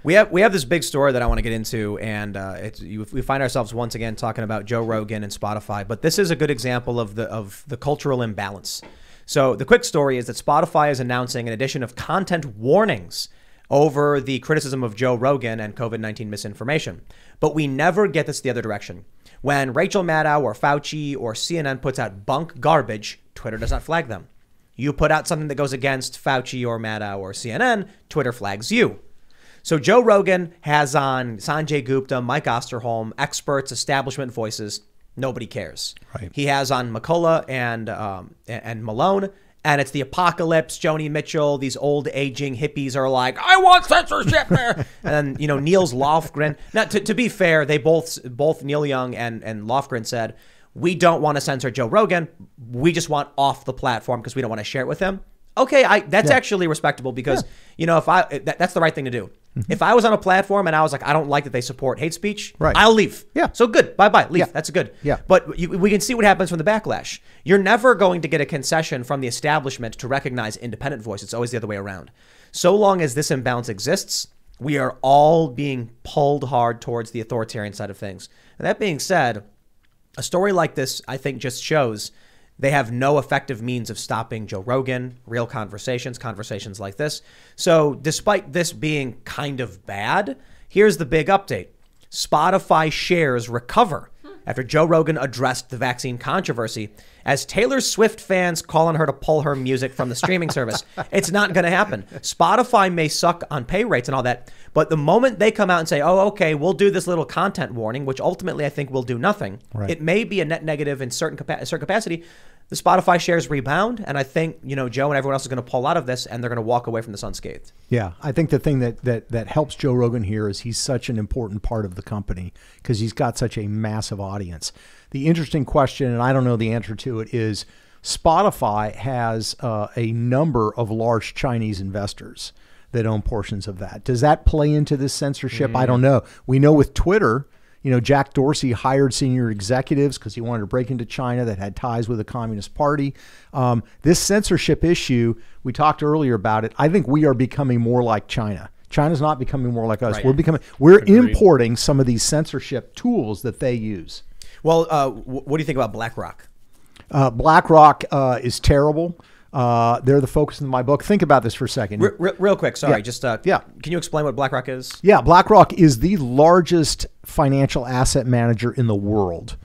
We have this big story that I want to get into, and we find ourselves once again talking about Joe Rogan and Spotify. But this is a good example of the cultural imbalance. So the quick story is that Spotify is announcing an addition of content warnings over the criticism of Joe Rogan and COVID-19 misinformation. But we never get this the other direction. When Rachel Maddow or Fauci or CNN puts out bunk garbage, Twitter does not flag them. You put out something that goes against Fauci or Maddow or CNN, Twitter flags you. So Joe Rogan has on Sanjay Gupta, Mike Osterholm, experts, establishment voices. Nobody cares. Right. He has on McCullough and Malone, and it's the apocalypse. Joni Mitchell, these old aging hippies are like, I want censorship there. And then, Niels Lofgren. Now, to be fair, they both Neil Young and Lofgren said, we don't want to censor Joe Rogan. We just want off the platform because we don't want to share it with him. Okay, that's actually respectable because, that's the right thing to do. Mm-hmm. If I was on a platform and I was like, I don't like that they support hate speech, right, I'll leave. Yeah. So good. Bye-bye. Leave. Yeah. That's good. Yeah. But we can see what happens from the backlash. You're never going to get a concession from the establishment to recognize independent voice. It's always the other way around. So long as this imbalance exists, we are all being pulled hard towards the authoritarian side of things. And that being said, a story like this, I think, just shows they have no effective means of stopping Joe Rogan, real conversations like this. So despite this being kind of bad, here's the big update. Spotify shares recover after Joe Rogan addressed the vaccine controversy as Taylor Swift fans call on her to pull her music from the streaming service. It's not going to happen. Spotify may suck on pay rates and all that, but the moment they come out and say, oh, okay, we'll do this little content warning, which ultimately I think will do nothing. Right. It may be a net negative in certain capacity. The Spotify shares rebound, and I think, Joe and everyone else is going to pull out of this, and they're going to walk away from this unscathed. Yeah, I think the thing that helps Joe Rogan here is he's such an important part of the company because he's got such a massive audience. The interesting question, and I don't know the answer to it, is Spotify has a number of large Chinese investors that own portions of that. Does that play into this censorship? I don't know. We know with Twitter, Jack Dorsey hired senior executives because he wanted to break into China that had ties with the Communist Party. This censorship issue, we talked earlier about it. I think we are becoming more like China. China's not becoming more like us. Right. We're importing some of these censorship tools that they use. Well, what do you think about BlackRock? BlackRock is terrible. They're the focus of my book. Think about this for a second. Real quick, sorry. Yeah. Just can you explain what BlackRock is? Yeah, BlackRock is the largest financial asset manager in the world.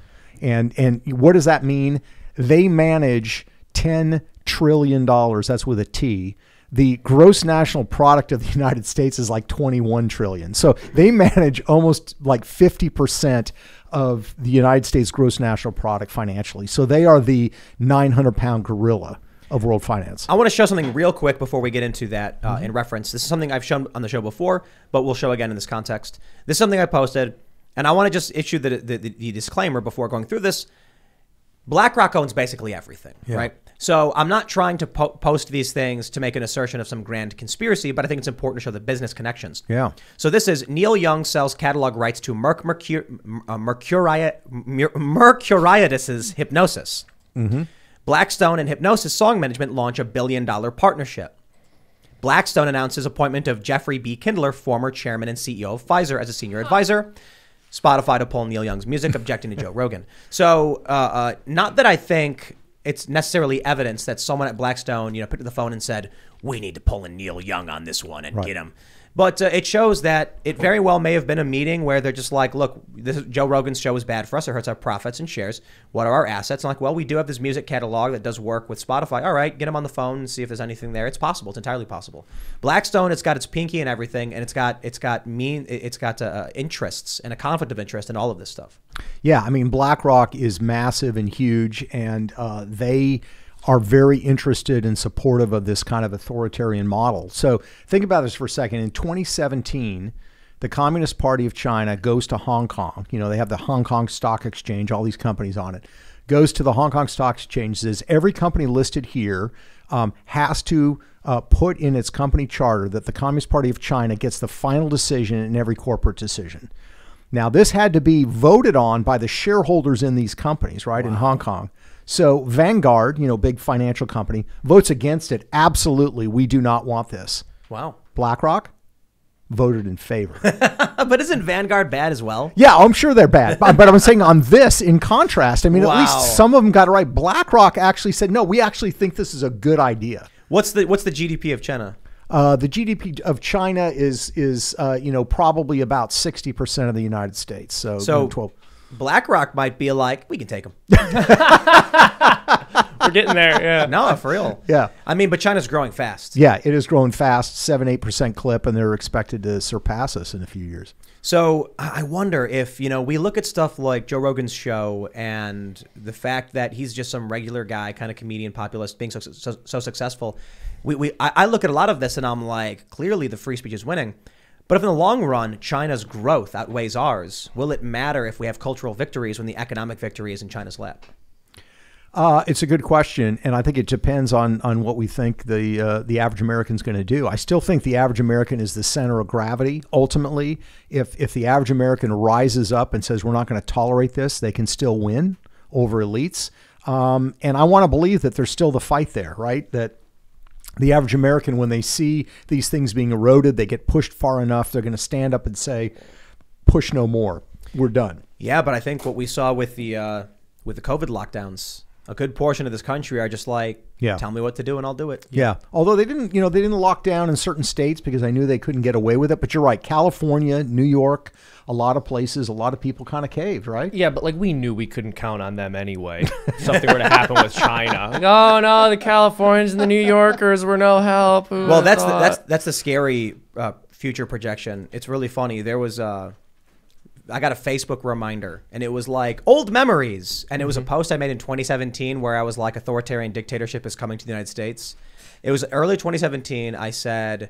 And what does that mean? They manage $10 trillion. That's with a T. The gross national product of the United States is like 21 trillion. So they manage almost like 50% of the United States gross national product financially. So they are the 900-pound gorilla of world finance. I want to show something real quick before we get into that in reference. This is something I've shown on the show before, but we'll show again in this context. This is something I posted, and I want to just issue the disclaimer before going through this. BlackRock owns basically everything, right? So I'm not trying to post these things to make an assertion of some grand conspiracy, but I think it's important to show the business connections. Yeah. So this is Neil Young sells catalog rights to Mercuriadis's Hypnosis. Mm-hmm. Blackstone and Hypnosis Song Management launch $1 billion partnership. Blackstone announces appointment of Jeffrey B. Kindler, former chairman and CEO of Pfizer, as a senior advisor. Spotify to pull Neil Young's music, objecting to Joe Rogan. So not that I think it's necessarily evidence that someone at Blackstone, picked up the phone and said, we need to pull in Neil Young on this one and get him. But it shows that it very well may have been a meeting where they're just like, look, Joe Rogan's show is bad for us. It hurts our profits and shares. What are our assets? And like, well, we do have this music catalog that does work with Spotify. All right, get him on the phone and see if there's anything there. It's possible. It's entirely possible. Blackstone, it's got its pinky and everything, and it's got interests and a conflict of interest in all of this stuff. Yeah, I mean, BlackRock is massive and huge, and they are very interested and supportive of this kind of authoritarian model. So think about this for a second. In 2017, the Communist Party of China goes to Hong Kong. They have the Hong Kong Stock Exchange, all these companies on it. Goes to the Hong Kong Stock Exchange, says every company listed here has to put in its company charter that the Communist Party of China gets the final decision in every corporate decision. Now, this had to be voted on by the shareholders in these companies, right, in Hong Kong. So Vanguard, big financial company, votes against it. Absolutely, we do not want this. Wow. BlackRock, voted in favor. But isn't Vanguard bad as well? Yeah, I'm sure they're bad. But I'm saying on this, in contrast, I mean, at least some of them got it right. BlackRock actually said, no, we actually think this is a good idea. What's the GDP of China? The GDP of China is probably about 60% of the United States. So 12. BlackRock might be like, we can take them. We're getting there. Yeah. No, for real. Yeah. I mean, but China's growing fast. Yeah, it is growing fast, 7-8% clip, and they're expected to surpass us in a few years. So I wonder if, we look at stuff like Joe Rogan's show and the fact that he's just some regular guy, kind of comedian, populist, being so successful. I look at a lot of this and I'm like, clearly the free speech is winning. But if in the long run, China's growth outweighs ours, will it matter if we have cultural victories when the economic victory is in China's lap? It's a good question, and I think it depends on what we think the average American is going to do. I still think the average American is the center of gravity. Ultimately, if the average American rises up and says we're not going to tolerate this, they can still win over elites. And I want to believe that there's still the fight there, right? That the average American, when they see these things being eroded, they get pushed far enough, they're going to stand up and say, push no more. We're done. Yeah, but I think what we saw with the COVID lockdowns, a good portion of this country are just like, tell me what to do and I'll do it. Yeah. Although they didn't lock down in certain states because I knew they couldn't get away with it. But you're right. California, New York, a lot of places, a lot of people kind of caved, right? Yeah, but we knew we couldn't count on them anyway. If something were to happen with China. Oh no, the Californians and the New Yorkers were no help. Well, that's the scary future projection. It's really funny. There was I got a Facebook reminder and it was like old memories. And it was a post I made in 2017 where I was like, authoritarian dictatorship is coming to the United States. It was early 2017. I said,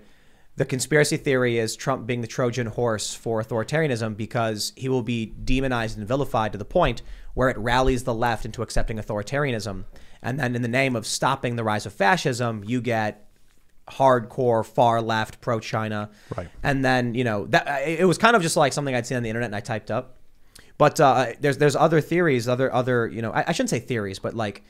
the conspiracy theory is Trump being the Trojan horse for authoritarianism because he will be demonized and vilified to the point where it rallies the left into accepting authoritarianism. And then in the name of stopping the rise of fascism, you get hardcore far left pro-China, right? And then that it was kind of just like something I'd seen on the internet and I typed up. But there's other theories, other I shouldn't say theories, but like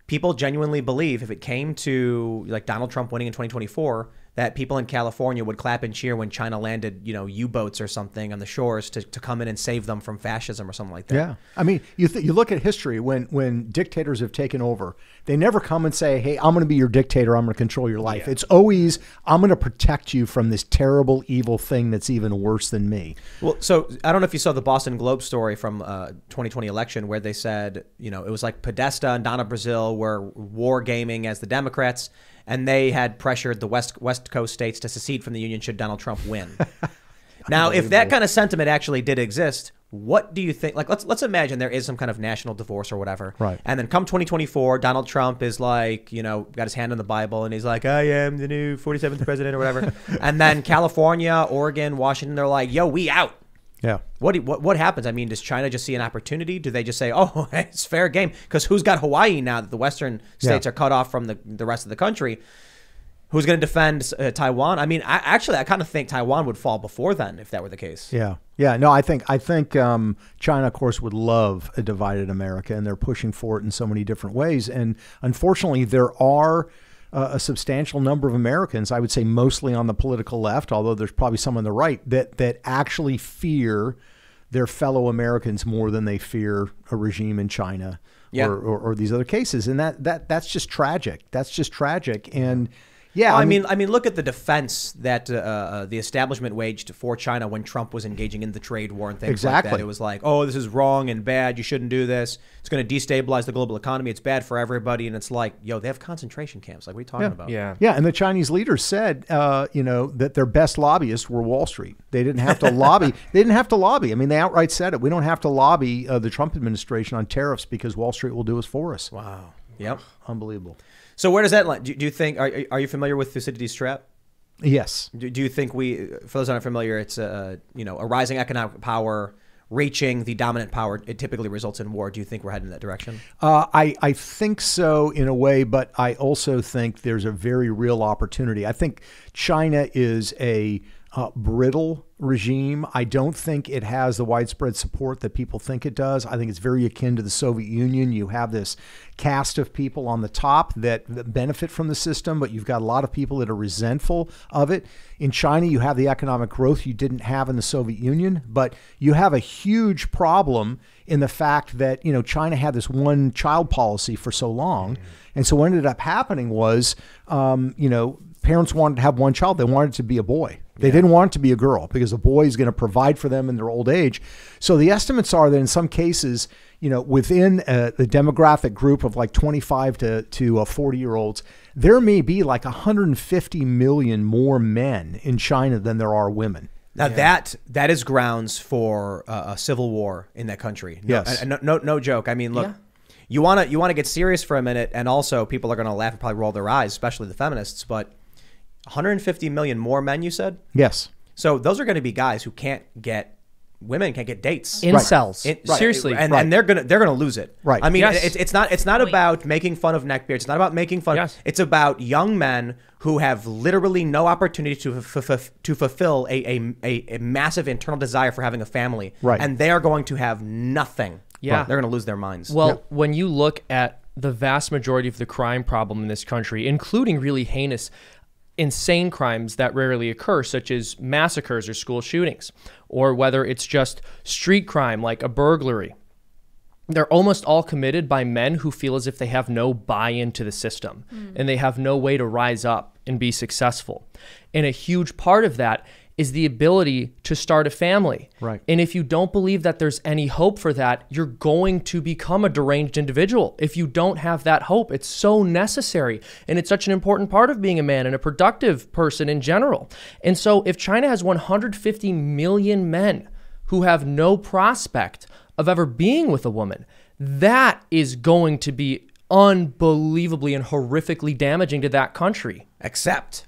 people genuinely believe if it came to like Donald Trump winning in 2024, that people in California would clap and cheer when China landed, U-boats or something on the shores to come in and save them from fascism or something like that. Yeah. I mean, you look at history when dictators have taken over, they never come and say, hey, I'm going to be your dictator. I'm going to control your life. Yeah. It's always, I'm going to protect you from this terrible, evil thing that's even worse than me. Well, so I don't know if you saw the Boston Globe story from 2020 election where they said, it was like Podesta and Donna Brazile were war gaming as the Democrats. And they had pressured the West Coast states to secede from the union should Donald Trump win. Now, if that kind of sentiment actually did exist, what do you think? Like, let's imagine there is some kind of national divorce or whatever. Right. And then come 2024, Donald Trump is like, got his hand on the Bible and he's like, I am the new 47th president or whatever. And then California, Oregon, Washington, they're like, yo, we out. Yeah. What happens? I mean, does China just see an opportunity? Do they just say, oh, it's fair game? Because who's got Hawaii now that the Western states are cut off from the rest of the country? Who's going to defend Taiwan? I mean, I kind of think Taiwan would fall before then if that were the case. Yeah. Yeah. No, I think China, of course, would love a divided America, and they're pushing for it in so many different ways. And unfortunately, there are a substantial number of Americans, I would say mostly on the political left, although there's probably some on the right, that actually fear their fellow Americans more than they fear a regime in China or these other cases. And that's just tragic. That's just tragic. And yeah, well, I mean, look at the defense that the establishment waged for China when Trump was engaging in the trade war and things like that. It was like, oh, this is wrong and bad. You shouldn't do this. It's going to destabilize the global economy. It's bad for everybody. And it's like, yo, they have concentration camps. Like, what are you talking about? Yeah. And the Chinese leaders said, that their best lobbyists were Wall Street. They didn't have to lobby. They didn't have to lobby. I mean, they outright said it. We don't have to lobby the Trump administration on tariffs because Wall Street will do it for us. Wow. Yep. Unbelievable. So where does that lie? Do you think, are you familiar with Thucydides' trap? Yes. Do you think for those aren't familiar, it's a rising economic power reaching the dominant power, it typically results in war. Do you think we're heading in that direction? I think so in a way, but I also think there's a very real opportunity. I think China is a brittle regime. I don't think it has the widespread support that people think it does. I think it's very akin to the Soviet Union. You have this caste of people on the top that benefit from the system, but you've got a lot of people that are resentful of it. In China, you have the economic growth you didn't have in the Soviet Union, but you have a huge problem in the fact that, China had this one child policy for so long. And so what ended up happening was, parents wanted to have one child. They wanted it to be a boy. They didn't want it to be a girl because a boy is going to provide for them in their old age. So the estimates are that in some cases, within the demographic group of like 25 to 40-year-olds, there may be like 150 million more men in China than there are women. Now that is grounds for a civil war in that country. Yes. No joke. I mean, look, you want to get serious for a minute, and also people are going to laugh and probably roll their eyes, especially the feminists, but 150 million more men, you said? Yes. So those are going to be guys who women can't get dates. Incels. Right. Seriously. And they're going to lose it. Right. I mean, it's not about making fun of neckbeards. It's not about making fun. Yes. It's about young men who have literally no opportunity to fulfill a massive internal desire for having a family. Right. And they are going to have nothing. Yeah. They're going to lose their minds. Well, when you look at the vast majority of the crime problem in this country, including really heinous, insane crimes that rarely occur, such as massacres or school shootings, or whether it's just street crime like a burglary, they're almost all committed by men who feel as if they have no buy-in to the system and they have no way to rise up and be successful. And a huge part of that is the ability to start a family. Right. And if you don't believe that there's any hope for that, you're going to become a deranged individual. If you don't have that hope, it's so necessary. And it's such an important part of being a man and a productive person in general. And so if China has 150 million men who have no prospect of ever being with a woman, that is going to be unbelievably and horrifically damaging to that country. Except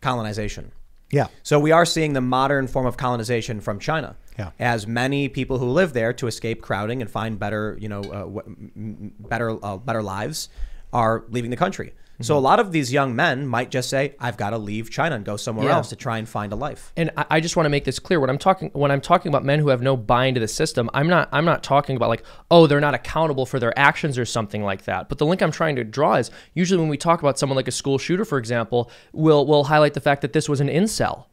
colonization. Yeah. So we are seeing the modern form of colonization from China. Yeah. As many people who live there to escape crowding and find better, better lives are leaving the country. So a lot of these young men might just say, I've got to leave China and go somewhere else to try and find a life. And I just want to make this clear. When I'm talking about men who have no buy-in to the system, I'm not talking about like, oh, they're not accountable for their actions or something like that. But the link I'm trying to draw is usually when we talk about someone like a school shooter, for example, we'll highlight the fact that this was an incel,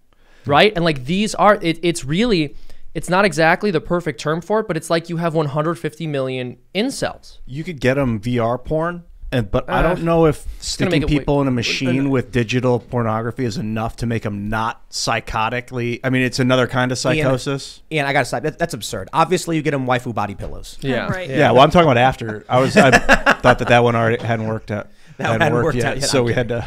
right? And like these are, it's really, it's not exactly the perfect term for it, but it's like you have 150 million incels. You could get them VR porn. But I don't know if sticking people in a machine with digital pornography is enough to make them not psychotically. I mean, it's another kind of psychosis. Ian, I got to stop. That's absurd. Obviously, you get them waifu body pillows. Yeah. Right. Yeah. Well, I'm talking about after. I thought that one already hadn't worked out. Hadn't worked yet. So we had to.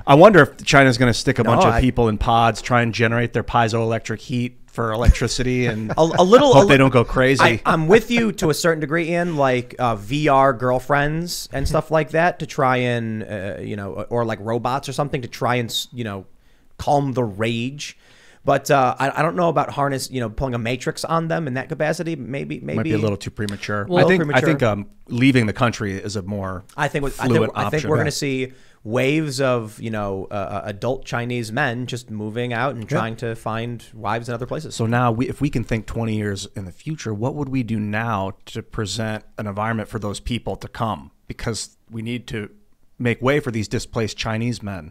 I wonder if China's going to stick a bunch of people in pods, try and generate their piezoelectric heat for electricity, and hope they don't go crazy. I'm with you to a certain degree, Ian, like VR girlfriends and stuff like that to try and, or like robots or something to try and, calm the rage. But I don't know about pulling a matrix on them in that capacity. Maybe might be a little too premature. Well, I think leaving the country is a more fluid option. I think we're going to see waves of adult Chinese men just moving out and trying to find wives in other places. So now, if we can think 20 years in the future, what would we do now to present an environment for those people to come? Because we need to make way for these displaced Chinese men.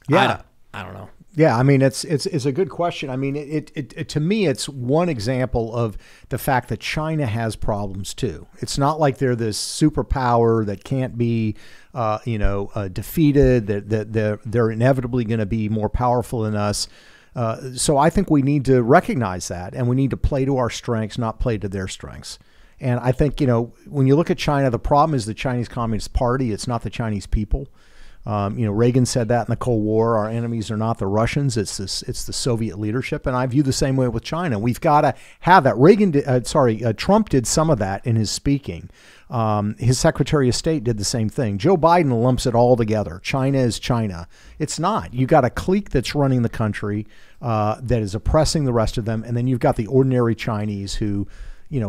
Yeah, I don't know. Yeah, I mean, it's a good question. I mean, it to me, it's one example of the fact that China has problems too. It's not like they're this superpower that can't be, defeated. That they're inevitably going to be more powerful than us. So I think we need to recognize that, and we need to play to our strengths, not play to their strengths. And I think when you look at China, the problem is the Chinese Communist Party. It's not the Chinese people. Reagan said that in the Cold War. Our enemies are not the Russians; it's the Soviet leadership, and I view the same way with China. We've got to have that. Trump did some of that in his speaking. His Secretary of State did the same thing. Joe Biden lumps it all together. China is China. It's not. You got a clique that's running the country that is oppressing the rest of them, and then you've got the ordinary Chinese who,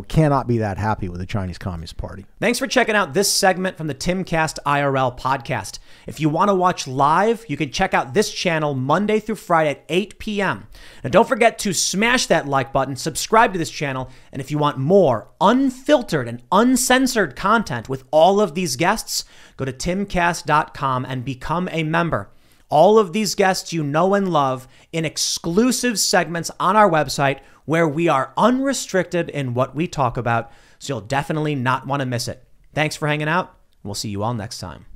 cannot be that happy with the Chinese Communist Party. Thanks for checking out this segment from the Timcast IRL podcast. If you want to watch live, you can check out this channel Monday through Friday at 8 p.m. Now, don't forget to smash that like button, subscribe to this channel, and if you want more unfiltered and uncensored content with all of these guests, go to timcast.com and become a member. All of these guests you know and love in exclusive segments on our website where we are unrestricted in what we talk about, so you'll definitely not want to miss it. Thanks for hanging out. We'll see you all next time.